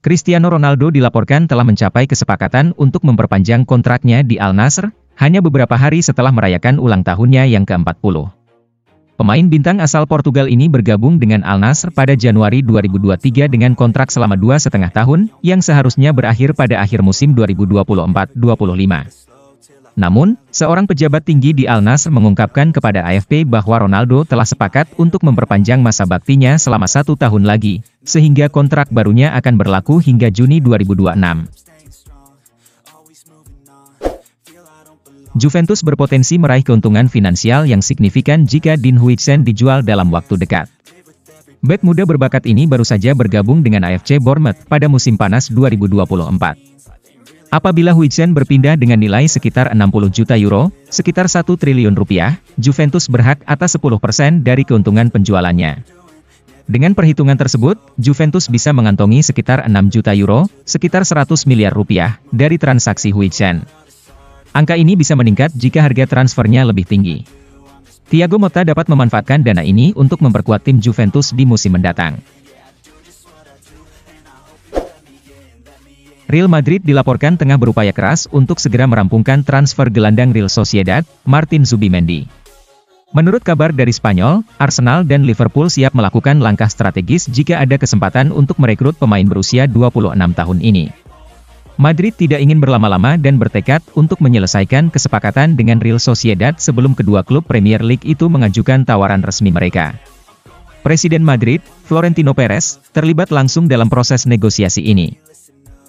Cristiano Ronaldo dilaporkan telah mencapai kesepakatan untuk memperpanjang kontraknya di Al Nassr, hanya beberapa hari setelah merayakan ulang tahunnya yang ke-40. Pemain bintang asal Portugal ini bergabung dengan Al Nassr pada Januari 2023 dengan kontrak selama 2,5 tahun, yang seharusnya berakhir pada akhir musim 2024-25. Namun, seorang pejabat tinggi di Al Nassr mengungkapkan kepada AFP bahwa Ronaldo telah sepakat untuk memperpanjang masa baktinya selama 1 tahun lagi, sehingga kontrak barunya akan berlaku hingga Juni 2026. Juventus berpotensi meraih keuntungan finansial yang signifikan jika Dean Huijsen dijual dalam waktu dekat. Bek muda berbakat ini baru saja bergabung dengan AFC Bournemouth pada musim panas 2024. Apabila Huijsen berpindah dengan nilai sekitar 60 juta euro, sekitar 1 triliun rupiah, Juventus berhak atas 10% dari keuntungan penjualannya. Dengan perhitungan tersebut, Juventus bisa mengantongi sekitar 6 juta euro, sekitar 100 miliar rupiah, dari transaksi Huijsen. Angka ini bisa meningkat jika harga transfernya lebih tinggi. Thiago Motta dapat memanfaatkan dana ini untuk memperkuat tim Juventus di musim mendatang. Real Madrid dilaporkan tengah berupaya keras untuk segera merampungkan transfer gelandang Real Sociedad, Martin Zubimendi. Menurut kabar dari Spanyol, Arsenal dan Liverpool siap melakukan langkah strategis jika ada kesempatan untuk merekrut pemain berusia 26 tahun ini. Madrid tidak ingin berlama-lama dan bertekad untuk menyelesaikan kesepakatan dengan Real Sociedad sebelum kedua klub Premier League itu mengajukan tawaran resmi mereka. Presiden Madrid, Florentino Perez, terlibat langsung dalam proses negosiasi ini.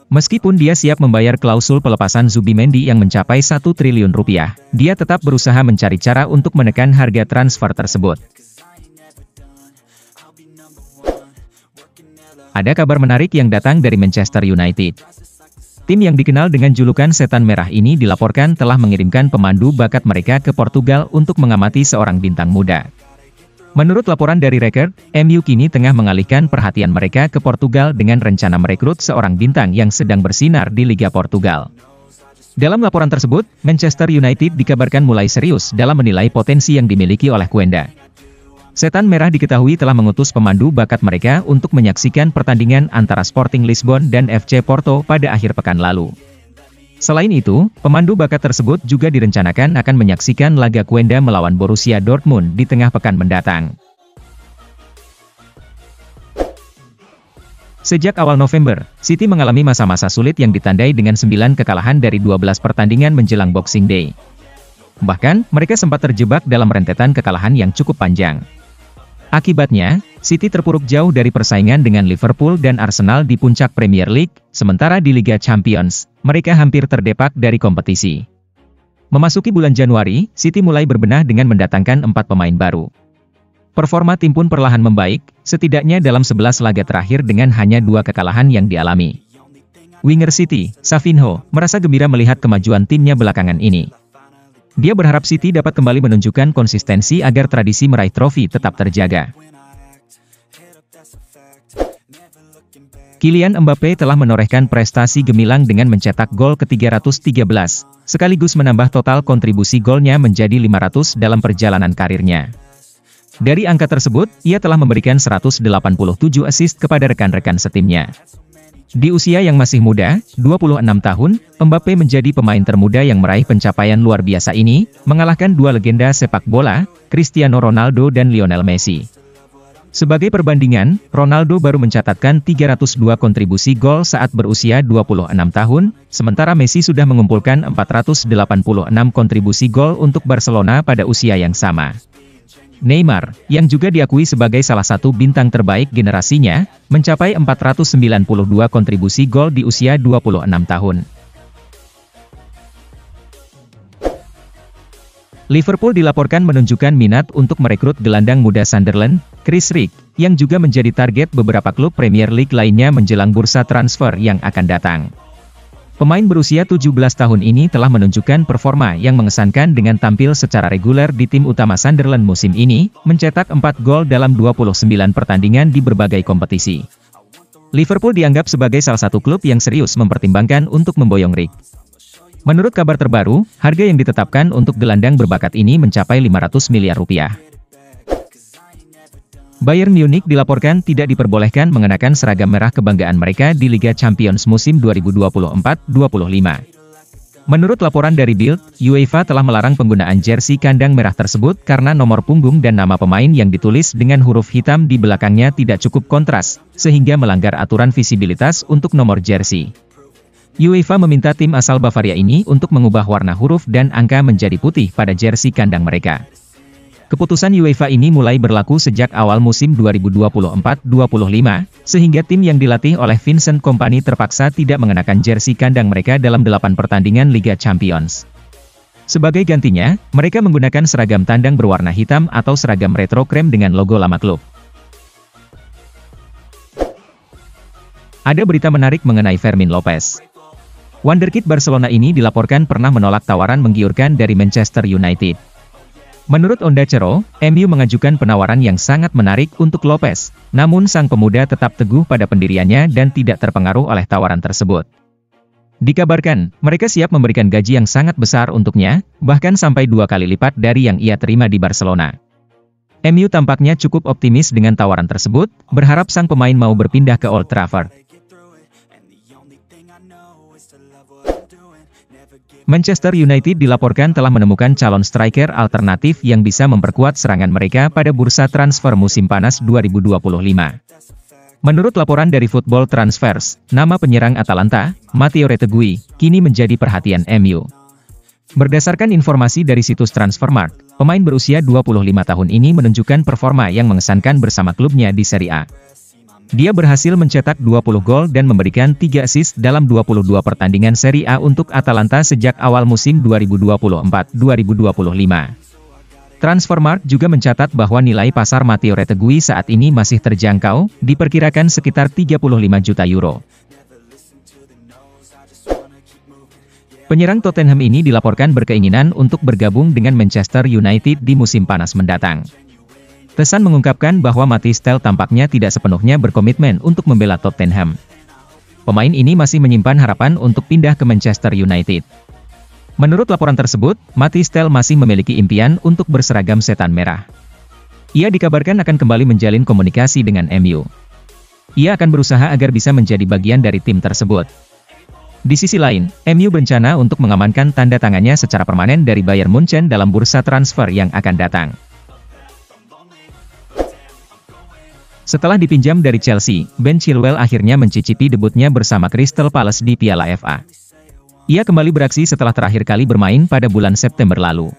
Meskipun dia siap membayar klausul pelepasan Zubimendi yang mencapai 1 triliun rupiah, dia tetap berusaha mencari cara untuk menekan harga transfer tersebut. Ada kabar menarik yang datang dari Manchester United. Tim yang dikenal dengan julukan Setan Merah ini dilaporkan telah mengirimkan pemandu bakat mereka ke Portugal untuk mengamati seorang bintang muda. Menurut laporan dari Record, MU kini tengah mengalihkan perhatian mereka ke Portugal dengan rencana merekrut seorang bintang yang sedang bersinar di Liga Portugal. Dalam laporan tersebut, Manchester United dikabarkan mulai serius dalam menilai potensi yang dimiliki oleh Cuenda. Setan Merah diketahui telah mengutus pemandu bakat mereka untuk menyaksikan pertandingan antara Sporting Lisbon dan FC Porto pada akhir pekan lalu. Selain itu, pemandu bakat tersebut juga direncanakan akan menyaksikan laga Cuenda melawan Borussia Dortmund di tengah pekan mendatang. Sejak awal November, City mengalami masa-masa sulit yang ditandai dengan 9 kekalahan dari 12 pertandingan menjelang Boxing Day. Bahkan, mereka sempat terjebak dalam rentetan kekalahan yang cukup panjang. Akibatnya, City terpuruk jauh dari persaingan dengan Liverpool dan Arsenal di puncak Premier League, sementara di Liga Champions, mereka hampir terdepak dari kompetisi. Memasuki bulan Januari, City mulai berbenah dengan mendatangkan 4 pemain baru. Performa tim pun perlahan membaik, setidaknya dalam 11 laga terakhir dengan hanya 2 kekalahan yang dialami. Winger City, Savinho, merasa gembira melihat kemajuan timnya belakangan ini. Dia berharap City dapat kembali menunjukkan konsistensi agar tradisi meraih trofi tetap terjaga. Kylian Mbappe telah menorehkan prestasi gemilang dengan mencetak gol ke-313, sekaligus menambah total kontribusi golnya menjadi 500 dalam perjalanan karirnya. Dari angka tersebut, ia telah memberikan 187 assist kepada rekan-rekan setimnya. Di usia yang masih muda, 26 tahun, Mbappe menjadi pemain termuda yang meraih pencapaian luar biasa ini, mengalahkan 2 legenda sepak bola, Cristiano Ronaldo dan Lionel Messi. Sebagai perbandingan, Ronaldo baru mencatatkan 302 kontribusi gol saat berusia 26 tahun, sementara Messi sudah mengumpulkan 486 kontribusi gol untuk Barcelona pada usia yang sama. Neymar, yang juga diakui sebagai salah satu bintang terbaik generasinya, mencapai 492 kontribusi gol di usia 26 tahun. Liverpool dilaporkan menunjukkan minat untuk merekrut gelandang muda Sunderland, Chris Rigg, yang juga menjadi target beberapa klub Premier League lainnya menjelang bursa transfer yang akan datang. Pemain berusia 17 tahun ini telah menunjukkan performa yang mengesankan dengan tampil secara reguler di tim utama Sunderland musim ini, mencetak 4 gol dalam 29 pertandingan di berbagai kompetisi. Liverpool dianggap sebagai salah satu klub yang serius mempertimbangkan untuk memboyong Rigg. Menurut kabar terbaru, harga yang ditetapkan untuk gelandang berbakat ini mencapai 500 miliar rupiah. Bayern Munich dilaporkan tidak diperbolehkan mengenakan seragam merah kebanggaan mereka di Liga Champions musim 2024-25. Menurut laporan dari Bild, UEFA telah melarang penggunaan jersey kandang merah tersebut karena nomor punggung dan nama pemain yang ditulis dengan huruf hitam di belakangnya tidak cukup kontras, sehingga melanggar aturan visibilitas untuk nomor jersey. UEFA meminta tim asal Bavaria ini untuk mengubah warna huruf dan angka menjadi putih pada jersey kandang mereka. Keputusan UEFA ini mulai berlaku sejak awal musim 2024-25, sehingga tim yang dilatih oleh Vincent Kompany terpaksa tidak mengenakan jersey kandang mereka dalam 8 pertandingan Liga Champions. Sebagai gantinya, mereka menggunakan seragam tandang berwarna hitam atau seragam retro krem dengan logo lama klub. Ada berita menarik mengenai Fermin Lopez. Wonderkid Barcelona ini dilaporkan pernah menolak tawaran menggiurkan dari Manchester United. Menurut Onda Cero, MU mengajukan penawaran yang sangat menarik untuk Lopez, namun sang pemuda tetap teguh pada pendiriannya dan tidak terpengaruh oleh tawaran tersebut. Dikabarkan, mereka siap memberikan gaji yang sangat besar untuknya, bahkan sampai 2 kali lipat dari yang ia terima di Barcelona. MU tampaknya cukup optimis dengan tawaran tersebut, berharap sang pemain mau berpindah ke Old Trafford. Manchester United dilaporkan telah menemukan calon striker alternatif yang bisa memperkuat serangan mereka pada bursa transfer musim panas 2025. Menurut laporan dari Football Transfers, nama penyerang Atalanta, Matteo Retegui, kini menjadi perhatian MU. Berdasarkan informasi dari situs Transfermarkt, pemain berusia 25 tahun ini menunjukkan performa yang mengesankan bersama klubnya di Serie A. Dia berhasil mencetak 20 gol dan memberikan 3 assist dalam 22 pertandingan Serie A untuk Atalanta sejak awal musim 2024-2025. Transfermarkt juga mencatat bahwa nilai pasar Matteo Retegui saat ini masih terjangkau, diperkirakan sekitar 35 juta euro. Penyerang Tottenham ini dilaporkan berkeinginan untuk bergabung dengan Manchester United di musim panas mendatang. Tesan mengungkapkan bahwa Mathys Tel tampaknya tidak sepenuhnya berkomitmen untuk membela Tottenham. Pemain ini masih menyimpan harapan untuk pindah ke Manchester United. Menurut laporan tersebut, Mathys Tel masih memiliki impian untuk berseragam setan merah. Ia dikabarkan akan kembali menjalin komunikasi dengan MU. Ia akan berusaha agar bisa menjadi bagian dari tim tersebut. Di sisi lain, MU berencana untuk mengamankan tanda tangannya secara permanen dari Bayern Munchen dalam bursa transfer yang akan datang. Setelah dipinjam dari Chelsea, Ben Chilwell akhirnya mencicipi debutnya bersama Crystal Palace di Piala FA. Ia kembali beraksi setelah terakhir kali bermain pada bulan September lalu.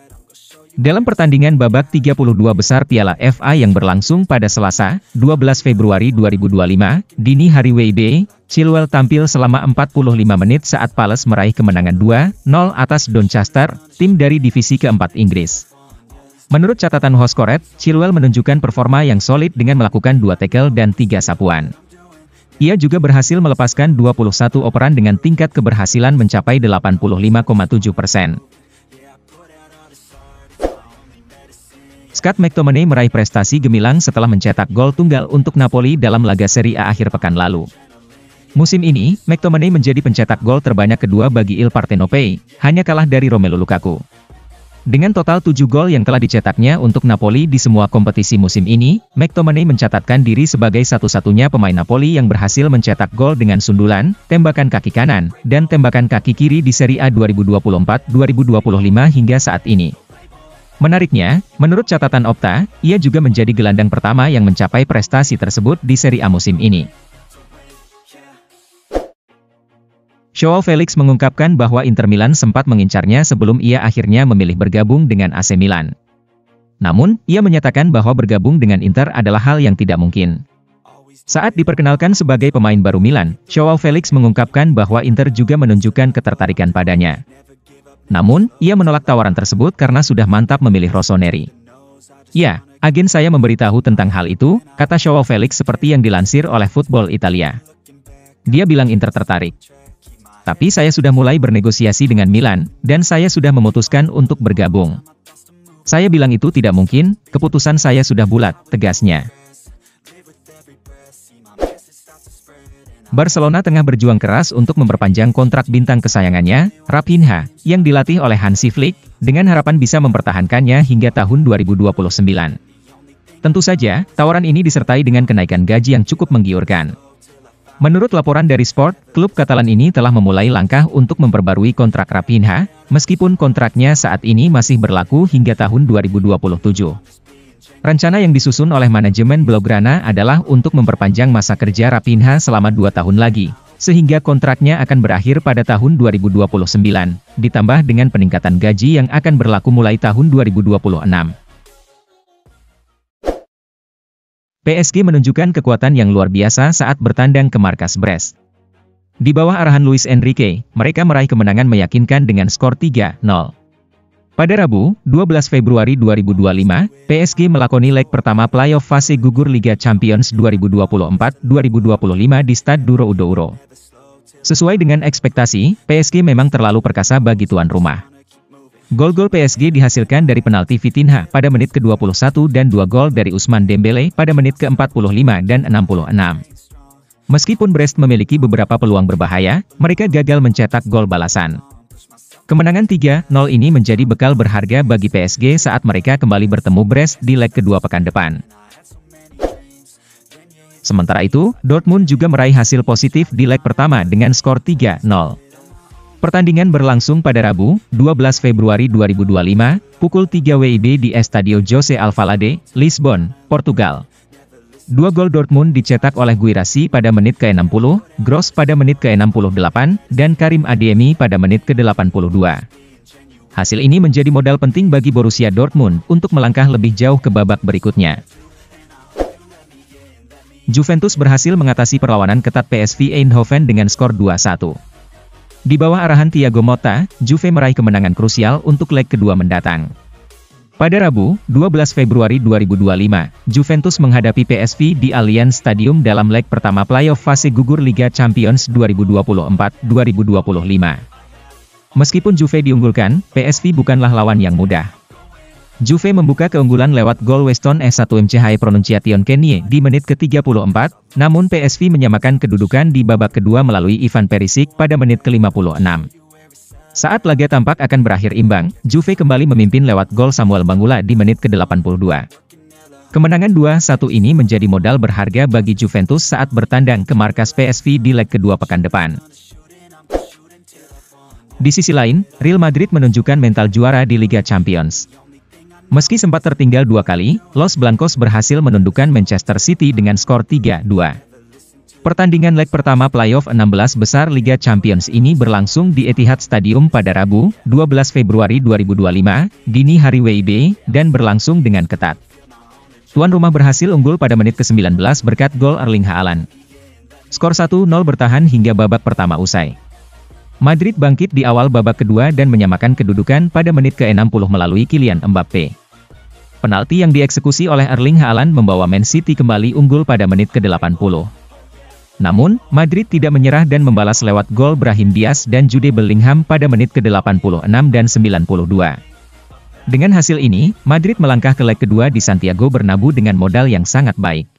Dalam pertandingan babak 32 besar Piala FA yang berlangsung pada Selasa, 12 Februari 2025, dini hari WIB, Chilwell tampil selama 45 menit saat Palace meraih kemenangan 2-0 atas Doncaster, tim dari divisi keempat Inggris. Menurut catatan Hoscoret, Chilwell menunjukkan performa yang solid dengan melakukan 2 tackle dan 3 sapuan. Ia juga berhasil melepaskan 21 operan dengan tingkat keberhasilan mencapai 85,7%. Scott McTominay meraih prestasi gemilang setelah mencetak gol tunggal untuk Napoli dalam laga Serie A akhir pekan lalu. Musim ini, McTominay menjadi pencetak gol terbanyak kedua bagi Il Partenopei, hanya kalah dari Romelu Lukaku. Dengan total 7 gol yang telah dicetaknya untuk Napoli di semua kompetisi musim ini, McTominay mencatatkan diri sebagai satu-satunya pemain Napoli yang berhasil mencetak gol dengan sundulan, tembakan kaki kanan, dan tembakan kaki kiri di Serie A 2024-2025 hingga saat ini. Menariknya, menurut catatan Opta, ia juga menjadi gelandang pertama yang mencapai prestasi tersebut di Serie A musim ini. Joao Felix mengungkapkan bahwa Inter Milan sempat mengincarnya sebelum ia akhirnya memilih bergabung dengan AC Milan. Namun, ia menyatakan bahwa bergabung dengan Inter adalah hal yang tidak mungkin. Saat diperkenalkan sebagai pemain baru Milan, Joao Felix mengungkapkan bahwa Inter juga menunjukkan ketertarikan padanya. Namun, ia menolak tawaran tersebut karena sudah mantap memilih Rossoneri. Ya, agen saya memberitahu tentang hal itu, kata Joao Felix seperti yang dilansir oleh Football Italia. Dia bilang Inter tertarik. Tapi saya sudah mulai bernegosiasi dengan Milan, dan saya sudah memutuskan untuk bergabung. Saya bilang itu tidak mungkin, keputusan saya sudah bulat, tegasnya. Barcelona tengah berjuang keras untuk memperpanjang kontrak bintang kesayangannya, Raphinha, yang dilatih oleh Hansi Flick, dengan harapan bisa mempertahankannya hingga tahun 2029. Tentu saja, tawaran ini disertai dengan kenaikan gaji yang cukup menggiurkan. Menurut laporan dari Sport, klub Katalan ini telah memulai langkah untuk memperbarui kontrak Raphinha, meskipun kontraknya saat ini masih berlaku hingga tahun 2027. Rencana yang disusun oleh manajemen Blaugrana adalah untuk memperpanjang masa kerja Raphinha selama 2 tahun lagi, sehingga kontraknya akan berakhir pada tahun 2029, ditambah dengan peningkatan gaji yang akan berlaku mulai tahun 2026. PSG menunjukkan kekuatan yang luar biasa saat bertandang ke markas Brest. Di bawah arahan Luis Enrique, mereka meraih kemenangan meyakinkan dengan skor 3-0. Pada Rabu, 12 Februari 2025, PSG melakoni leg pertama playoff fase gugur Liga Champions 2024-2025 di Stade Douro. Sesuai dengan ekspektasi, PSG memang terlalu perkasa bagi tuan rumah. Gol-gol PSG dihasilkan dari penalti Vitinha pada menit ke-21 dan 2 gol dari Ousmane Dembélé pada menit ke-45 dan 66. Meskipun Brest memiliki beberapa peluang berbahaya, mereka gagal mencetak gol balasan. Kemenangan 3-0 ini menjadi bekal berharga bagi PSG saat mereka kembali bertemu Brest di leg kedua pekan depan. Sementara itu, Dortmund juga meraih hasil positif di leg pertama dengan skor 3-0. Pertandingan berlangsung pada Rabu, 12 Februari 2025, pukul 3 WIB di Estadio José Alvalade, Lisbon, Portugal. 2 gol Dortmund dicetak oleh Guirassy pada menit ke-60, Gross pada menit ke-68, dan Karim Adeyemi pada menit ke-82. Hasil ini menjadi modal penting bagi Borussia Dortmund untuk melangkah lebih jauh ke babak berikutnya. Juventus berhasil mengatasi perlawanan ketat PSV Eindhoven dengan skor 2-1. Di bawah arahan Thiago Motta, Juve meraih kemenangan krusial untuk leg kedua mendatang. Pada Rabu, 12 Februari 2025, Juventus menghadapi PSV di Allianz Stadium dalam leg pertama playoff fase gugur Liga Champions 2024-2025. Meskipun Juve diunggulkan, PSV bukanlah lawan yang mudah. Juve membuka keunggulan lewat gol Weston S1MCH Pronunciation Kenie di menit ke-34, namun PSV menyamakan kedudukan di babak kedua melalui Ivan Perisic pada menit ke-56. Saat laga tampak akan berakhir imbang, Juve kembali memimpin lewat gol Samuel Bangula di menit ke-82. Kemenangan 2-1 ini menjadi modal berharga bagi Juventus saat bertandang ke markas PSV di leg kedua pekan depan. Di sisi lain, Real Madrid menunjukkan mental juara di Liga Champions. Meski sempat tertinggal 2 kali, Los Blancos berhasil menundukkan Manchester City dengan skor 3-2. Pertandingan leg pertama playoff 16 besar Liga Champions ini berlangsung di Etihad Stadium pada Rabu, 12 Februari 2025, dini hari WIB, dan berlangsung dengan ketat. Tuan rumah berhasil unggul pada menit ke-19 berkat gol Erling Haaland. Skor 1-0 bertahan hingga babak pertama usai. Madrid bangkit di awal babak kedua dan menyamakan kedudukan pada menit ke-60 melalui Kylian Mbappe. Penalti yang dieksekusi oleh Erling Haaland membawa Man City kembali unggul pada menit ke-80. Namun, Madrid tidak menyerah dan membalas lewat gol Brahim Diaz dan Jude Bellingham pada menit ke-86 dan 92. Dengan hasil ini, Madrid melangkah ke leg kedua di Santiago Bernabeu dengan modal yang sangat baik.